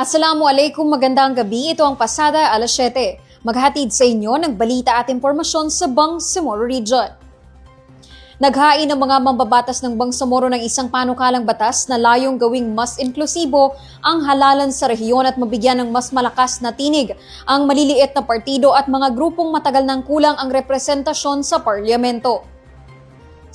Assalamualaikum, magandang gabi. Ito ang Pasada alas 7. Maghatid sa inyo ng balita at impormasyon sa Bangsamoro Region. Naghain ang mga mambabatas ng Bangsamoro ng isang panukalang batas na layong gawing mas inklusibo ang halalan sa rehiyon at mabigyan ng mas malakas na tinig ang maliliit na partido at mga grupong matagal nang kulang ang representasyon sa parlamento.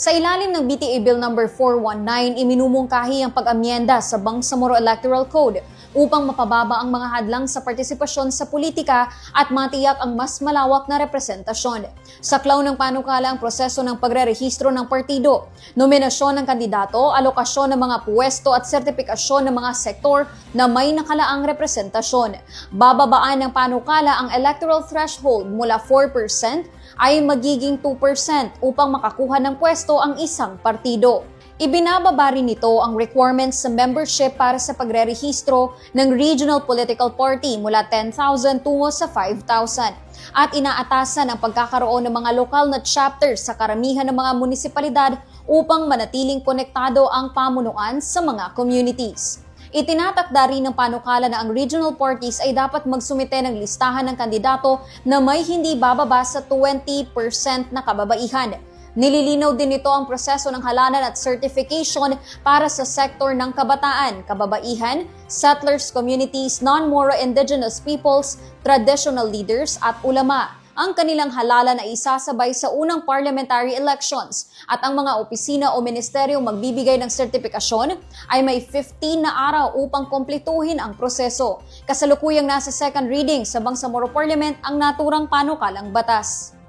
Sa ilalim ng BTA Bill No. 419, iminumungkahi ang pag-amyenda sa Bangsamoro Electoral Code upang mapababa ang mga hadlang sa partisipasyon sa politika at matiyak ang mas malawak na representasyon. Saklaw ng panukala ang proseso ng pagrerehistro ng partido, nominasyon ng kandidato, alokasyon ng mga puwesto at sertipikasyon ng mga sektor na may nakalaang representasyon. Bababaan ng panukala ang electoral threshold mula 4% ay magiging 2% upang makakuha ng pwesto ang isang partido. Ibinababa rin nito ang requirements sa membership para sa pagrerehistro ng regional political party mula 10,000 tungo sa 5,000 at inaatasan ang pagkakaroon ng mga lokal na chapters sa karamihan ng mga munisipalidad upang manatiling konektado ang pamunuan sa mga communities. Itinatakda rin ng panukala na ang regional parties ay dapat magsumite ng listahan ng kandidato na may hindi bababa sa 20% na kababaihan. Nililinaw din nito ang proseso ng halalan at certification para sa sektor ng kabataan, kababaihan, settlers communities, non-Moro indigenous peoples, traditional leaders at ulama. Ang kanilang halalan ay isasabay sa unang parliamentary elections at ang mga opisina o ministeryo magbibigay ng sertipikasyon ay may 15 na araw upang kumpletuhin ang proseso. Kasalukuyang nasa second reading sa Bangsamoro Parliament ang naturang panukalang batas.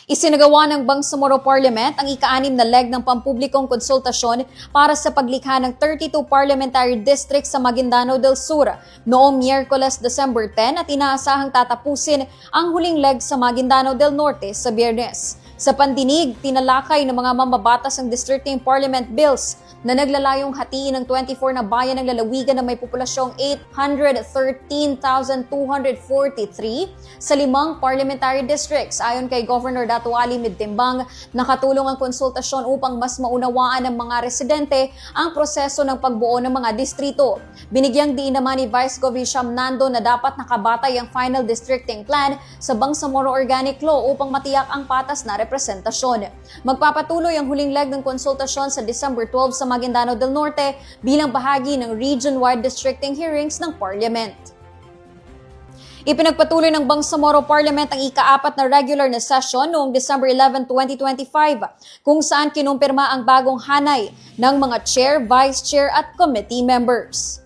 Isinagawa ng Bangsamoro Parliament ang ika-6 na leg ng pampublikong konsultasyon para sa paglikha ng 32 parliamentary districts sa Maguindanao del Sur noong Miyerkules, December 10 at inaasahang tatapusin ang huling leg sa Maguindanao del Norte sa Biyernes. Sa pandinig, tinalakay ng mga mambabatas ang districting parliament bills na naglalayong hatiin ng 24 na bayan ng lalawigan na may populasyong 813,243 sa 5 parliamentary districts. Ayon kay Governor Dato Ali Midtimbang, nakatulong ang konsultasyon upang mas maunawaan ng mga residente ang proseso ng pagbuo ng mga distrito. Binigyang diin naman ni Vice Gov. Hisham Nando na dapat nakabatay ang final districting plan sa Bangsamoro Organic Law upang matiyak ang patas na representasyon. Magpapatuloy ang huling leg ng konsultasyon sa December 12 sa Maguindanao del Norte bilang bahagi ng region-wide districting hearings ng Parliament. Ipinagpatuloy ng Bangsamoro Parliament ang ika-4 na regular na session noong December 11, 2025 kung saan kinumpirma ang bagong hanay ng mga chair, vice chair at committee members.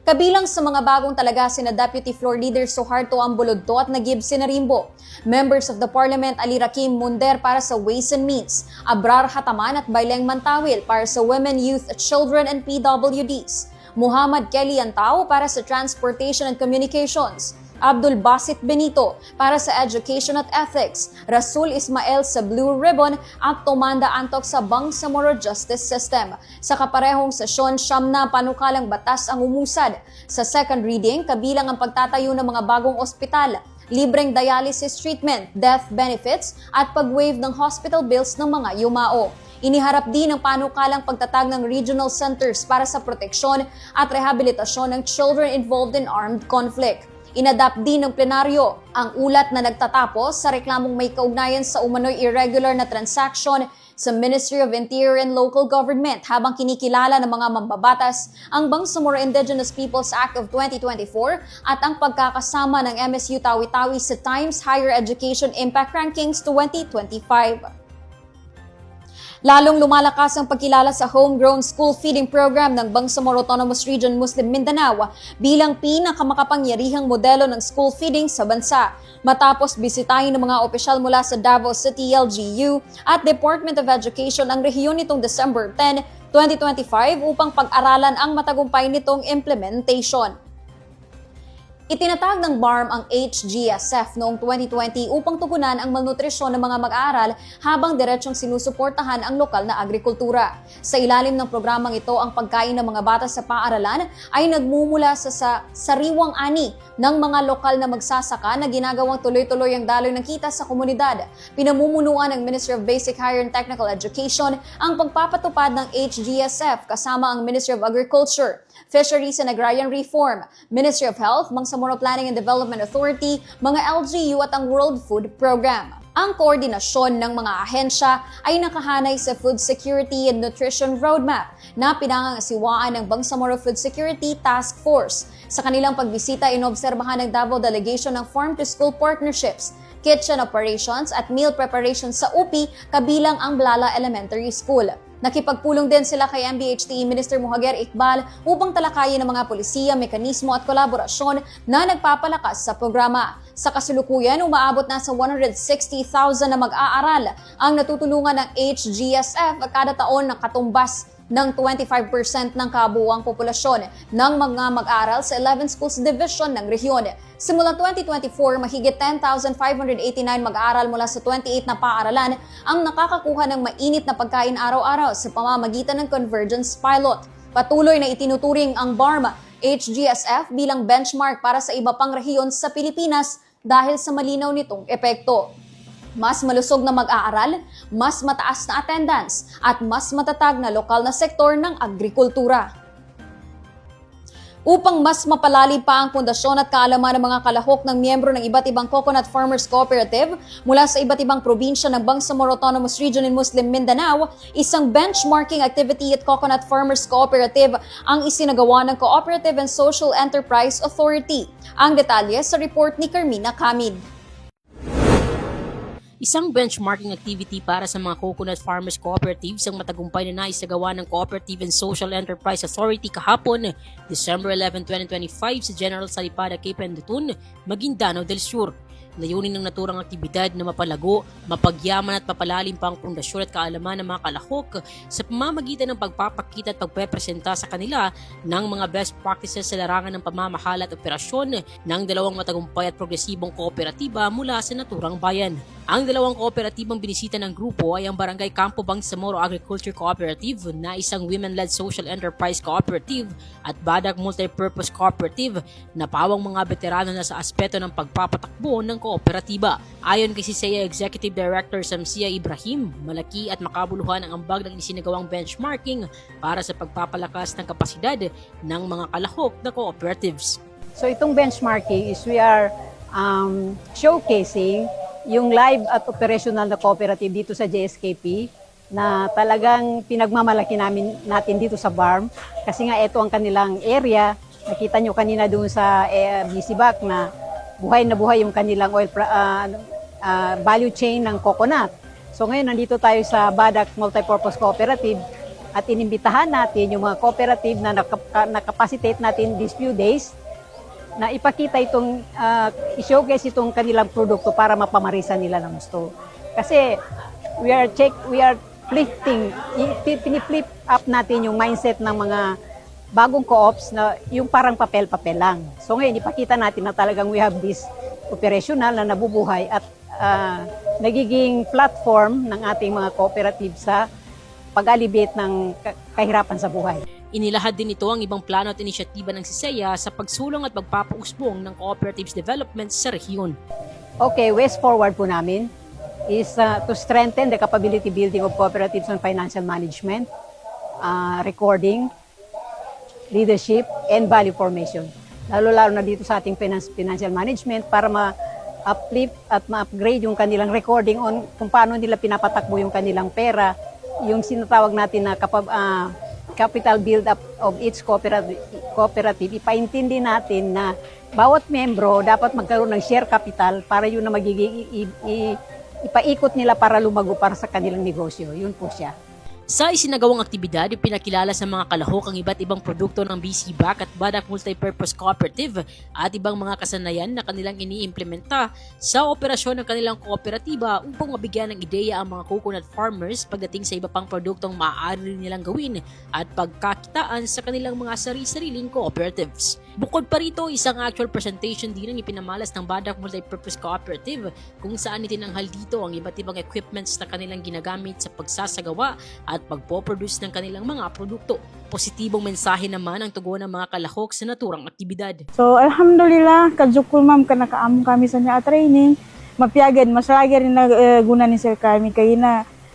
Kabilang sa mga bagong talaga sina Deputy Floor Leader Suharto Ambulodto at Nagib Sinarimbo, members of the Parliament Ali Rakim Munder para sa Ways and Means, Abrar Hataman at Baileng Mantawil para sa Women, Youth, Children and PWDs, Muhammad Kelly Antao para sa Transportation and Communications, Abdul Basit Benito para sa Education at Ethics, Rasul Ismael sa Blue Ribbon at Tomanda Antok sa Bangsamoro Justice System. Sa kaparehong sesyon, 9 na panukalang batas ang umusad. Sa second reading, kabilang ang pagtatayo ng mga bagong ospital, libreng dialysis treatment, death benefits at pag-waive ng hospital bills ng mga yumao. Iniharap din ang panukalang pagtatag ng regional centers para sa proteksyon at rehabilitasyon ng children involved in armed conflict. Inadapt din ng plenaryo ang ulat na nagtatapos sa reklamong may kaugnayan sa umano'y irregular na transaction sa Ministry of Interior and Local Government habang kinikilala ng mga mambabatas ang Bangsamoro Indigenous Peoples Act of 2024 at ang pagkakasama ng MSU Tawi-Tawi sa Times Higher Education Impact Rankings 2025. Lalong lumalakas ang pagkilala sa homegrown school feeding program ng Bangsamoro Autonomous Region Muslim Mindanao bilang pinakamakapangyarihang modelo ng school feeding sa bansa. Matapos bisitahin ng mga opisyal mula sa Davao City LGU at Department of Education ang rehiyon nitong December 10, 2025 upang pag-aralan ang matagumpay nitong implementation. Itinatag ng BARM ang HGSF noong 2020 upang tugunan ang malnutrisyon ng mga mag-aaral habang diretsyong sinusuportahan ang lokal na agrikultura. Sa ilalim ng programang ito, ang pagkain ng mga bata sa paaralan ay nagmumula sa sariwang ani ng mga lokal na magsasaka na ginagawang tuloy-tuloy ang daloy ng kita sa komunidad. Pinamumunuan ng Ministry of Basic Higher and Technical Education ang pagpapatupad ng HGSF kasama ang Ministry of Agriculture, Fisheries and Agrarian Reform, Ministry of Health, Bangsamoro Planning and Development Authority, mga LGU at ang World Food Program. Ang koordinasyon ng mga ahensya ay nakahanay sa Food Security and Nutrition Roadmap na pinangangasiwaan ng Bangsamoro Food Security Task Force. Sa kanilang pagbisita, inobserbahan ng Davao Delegation ng Farm-to-School Partnerships, kitchen operations at meal preparation sa UPI kabilang ang Blala Elementary School. Nakipagpulong din sila kay MBHTE Minister Mohaguer Iqbal upang talakayin ng mga polisiya, mekanismo at kolaborasyon na nagpapalakas sa programa. Sa kasulukuyan, umaabot na sa 160,000 na mag-aaral ang natutulungan ng HGSF kada taon ng katumbas ng 25% ng kabuuang populasyon ng mga mag-aaral sa 11 schools division ng rehiyon. Simula 2024, mahigit 10,589 mag-aaral mula sa 28 na paaralan ang nakakakuha ng mainit na pagkain araw-araw sa pamamagitan ng Convergence Pilot. Patuloy na itinuturing ang BARM HGSF bilang benchmark para sa iba pang rehiyon sa Pilipinas dahil sa malinaw nitong epekto. Mas malusog na mag-aaral, mas mataas na attendance, at mas matatag na lokal na sektor ng agrikultura. Upang mas mapalalim pa ang pundasyon at kaalaman ng mga kalahok ng miyembro ng iba't ibang Coconut Farmers Cooperative mula sa iba't ibang probinsya ng Bangsamoro Autonomous Region in Muslim Mindanao, isang benchmarking activity at Coconut Farmers Cooperative ang isinagawa ng Cooperative and Social Enterprise Authority. Ang detalye sa report ni Carmina Camid. Isang benchmarking activity para sa mga coconut farmers cooperatives ang matagumpay na naisagawa ng Cooperative and Social Enterprise Authority kahapon, December 11, 2025 sa General Salipada, Cape Endutun, Maguindanao del Sur. Layunin ng naturang aktibidad na mapalago, mapagyaman at mapalalim pa ang pundasyon at kaalaman ng mga kalahok sa pamamagitan ng pagpapakita at pagpepresenta sa kanila ng mga best practices sa larangan ng pamamahala at operasyon ng dalawang matagumpay at progresibong kooperatiba mula sa naturang bayan. Ang dalawang kooperatibang binisita ng grupo ay ang Barangay Campo Bangsamoro Agriculture Cooperative na isang women-led social enterprise cooperative at Badak Multipurpose Cooperative na pawang mga veterano na sa aspeto ng pagpapatakbo ng kooperatiba. Ayon kay CISEA Executive Director Samsia Ibrahim, malaki at makabuluhan ang ambag ng isinagawang benchmarking para sa pagpapalakas ng kapasidad ng mga kalahok na cooperatives. So itong benchmarking is we are showcasing yung live at operational na cooperative dito sa JSKP na talagang pinagmamalaki natin dito sa BARM kasi nga ito ang kanilang area. Nakita nyo kanina doon sa BCBAC na buhay yung kanilang oil value chain ng coconut. So ngayon nandito tayo sa Badak Multipurpose Cooperative at inimbitahan natin yung mga cooperative na nakapacitate natin these few days na ipakita itong, i-showcase itong kanilang produkto para mapamarisan nila ng gusto. Kasi we are flipping, piniflip up natin yung mindset ng mga bagong co-ops na yung parang papel-papel lang. So ngayon, ipakita natin na talagang we have this operational na nabubuhay at nagiging platform ng ating mga cooperative sa pag-alleviate ng kahirapan sa buhay. Inilahad din ito ang ibang plano at inisyatiba ng CISEA sa pagsulong at pagpapausbong ng cooperatives development sa rehiyon. Okay, ways forward po namin is to strengthen the capability building of cooperatives on financial management, recording, leadership, and value formation. Lalo-lalo na dito sa ating financial management para ma-uplift at ma-upgrade yung kanilang recording on kung paano nila pinapatakbo yung kanilang pera, yung sinatawag natin na capital build-up of each cooperative, ipaintindi natin na bawat membro dapat magkaroon ng share capital para yun na magiging ipaikot nila para lumago para sa kanilang negosyo. Yun po siya. Sa isinagawang aktibidad, ipinakilala sa mga kalahok ang iba't ibang produkto ng BCBAC at Badak Multipurpose Cooperative at ibang mga kasanayan na kanilang iniimplementa sa operasyon ng kanilang kooperatiba upang mabigyan ng ideya ang mga coconut farmers pagdating sa iba pang produktong maaari nilang gawin at pagkakitaan sa kanilang mga sari-sariling cooperatives. Bukod pa rito, isang actual presentation din ang ipinamalas ng Badak Multipurpose Cooperative kung saan itinanghal dito ang iba't ibang equipments na kanilang ginagamit sa pagsasagawa at pagpoproduce ng kanilang mga produkto. Positibong mensahe naman ang tugon ng mga kalahok sa naturang aktibidad. So alhamdulillah, kajukul ma'am ka nakaamong kami sa niya training. Mapiagad, maslagi rin na guna ni Sir kami. Kaya na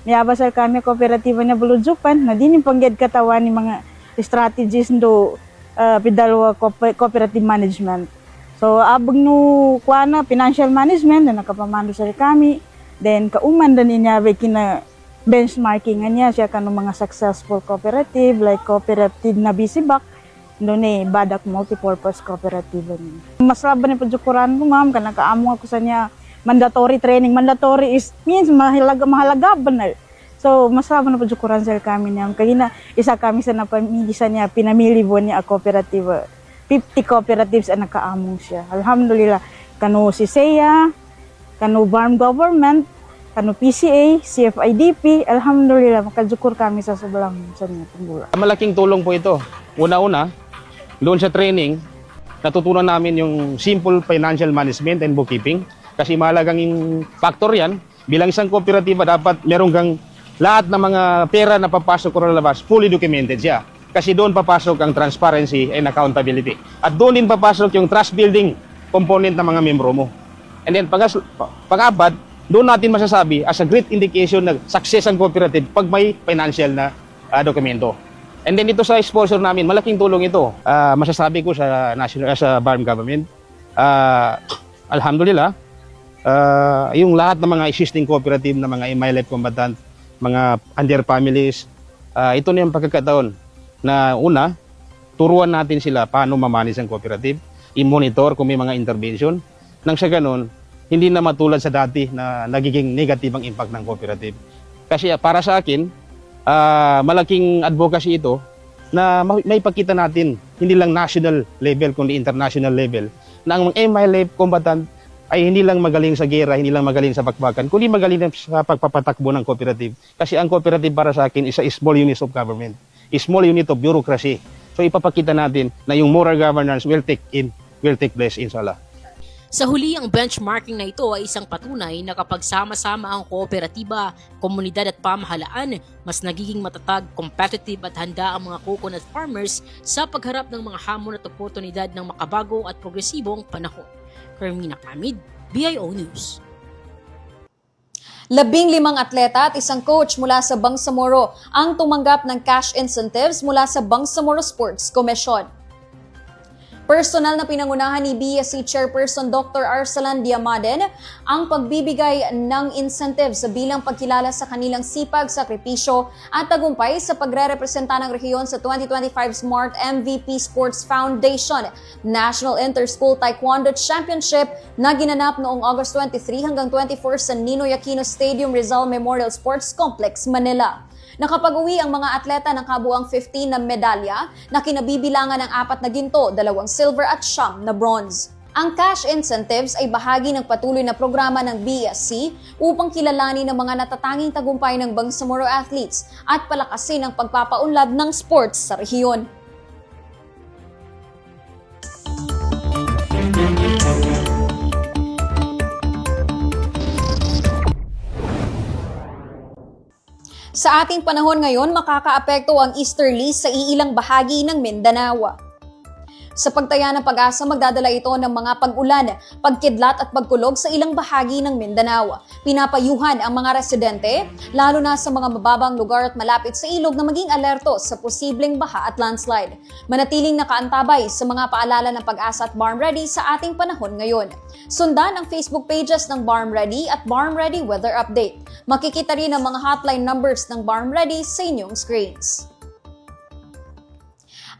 niyaba Sir kami kooperatiba niya Bulujupan na din yung pangyad katawan ni mga strategies do pidalwa cooperative management. So abag no kuha na financial management na nakapamando sa kami. Then kauman din niya kina benchmarking niya siya kanu mga successful cooperative like cooperative na Bisibak doon Badak multipurpose cooperative niya. Mas laban ni pagjukuran ko ma'am kana kaamo ako sa niya mandatory training. Mandatory is means mahalaga banal. So mas laban na pagjukuran sa kami niya. Kaya isa kami sa napamili sa niya pinamili po niya a cooperative. 50 cooperatives ang nakaamong siya. Alhamdulillah kanu si SEA, kanu Barm Government, kanu PCA, CFIDP, alhamdulillah makajukur kami sa sobrang sa niya tunggula. Malaking tulong po ito. Una-una, doon sa training, natutunan namin yung simple financial management and bookkeeping. Kasi mahalagang yung factor yan. Bilang isang kooperatiba, dapat meron kang lahat ng mga pera na papasok o lalabas, fully documented siya. Kasi doon papasok ang transparency and accountability. At doon din papasok yung trust building component ng mga membro mo. And then pang-apat, doon natin masasabi as a great indication na success ang cooperative pag may financial na dokumento. And then ito sa sponsor namin, malaking tulong ito. Masasabi ko sa Barm Government, alhamdulillah, yung lahat ng mga existing cooperative na mga MyLife combatant, mga under families, ito na yung pagkakataon na una, turuan natin sila paano mamanage ang cooperative, i-monitor kung may mga intervention, nang sa ganun, hindi na matulad sa dati na nagiging negative ang impact ng cooperative. Kasi para sa akin, malaking advocacy ito na may pakita natin, hindi lang national level kundi international level, na ang MyLife combatant ay hindi lang magaling sa gera, hindi lang magaling sa bakbakan, kundi magaling sa pagpapatakbo ng cooperative. Kasi ang cooperative para sa akin is a small unit of government, a small unit of bureaucracy. So ipapakita natin na yung moral governance will take place inshallah. Sa huli, ang benchmarking na ito ay isang patunay na kapag sama-sama ang kooperatiba, komunidad at pamahalaan, mas nagiging matatag, competitive at handa ang mga coconut farmers sa pagharap ng mga hamon at oportunidad ng makabago at progresibong panahon. Carmina Camid, BIO News. 15 atleta at isang coach mula sa Bangsamoro ang tumanggap ng cash incentives mula sa Bangsamoro Sports Commission. Personal na pinangunahan ni BSC Chairperson Dr. Arsalan Diamaden ang pagbibigay ng incentives bilang pagkilala sa kanilang sipag, sakripisyo at tagumpay sa pagre-representa ng rehiyon sa 2025 Smart MVP Sports Foundation National Inter-School Taekwondo Championship na ginanap noong August 23 hanggang 24 sa Ninoy Aquino Stadium Rizal Memorial Sports Complex, Manila. Nakapag-uwi ang mga atleta ng kabuang 15 na medalya na kinabibilangan ng 4 na ginto, 2 silver at 9 na bronze. Ang cash incentives ay bahagi ng patuloy na programa ng BSC upang kilalanin ang mga natatanging tagumpay ng Bangsamoro athletes at palakasin ang pagpapaunlad ng sports sa rehiyon. Sa ating panahon ngayon, makakaapekto ang easterlies sa iilang bahagi ng Mindanao. Sa pagtaya ng Pag-asa, magdadala ito ng mga pag-ulan, pagkidlat at pagkulog sa ilang bahagi ng Mindanao. Pinapayuhan ang mga residente, lalo na sa mga mababang lugar at malapit sa ilog na maging alerto sa posibleng baha at landslide. Manatiling nakaantabay sa mga paalala ng Pag-asa at Barm Ready sa ating panahon ngayon. Sundan ang Facebook pages ng Barm Ready at Barm Ready Weather Update. Makikita rin ang mga hotline numbers ng Barm Ready sa inyong screens.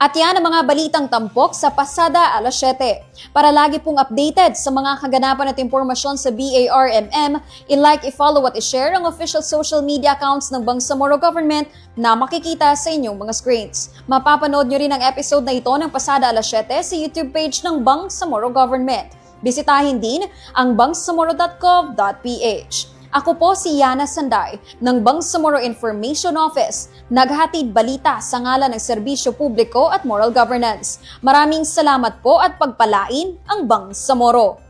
At yan ang mga balitang tampok sa Pasada alas 7. Para lagi pong updated sa mga kaganapan at impormasyon sa BARMM, i-like, i-follow at i-share ang official social media accounts ng Bangsamoro Government na makikita sa inyong mga screens. Mapapanood nyo rin ang episode na ito ng Pasada alas 7 sa YouTube page ng Bangsamoro Government. Bisitahin din ang bangsamoro.gov.ph. Ako po si Yana Sanday ng Bangsamoro Information Office, naghatid balita sa ngalan ng serbisyo publiko at moral governance. Maraming salamat po at pagpalain ang Bangsamoro.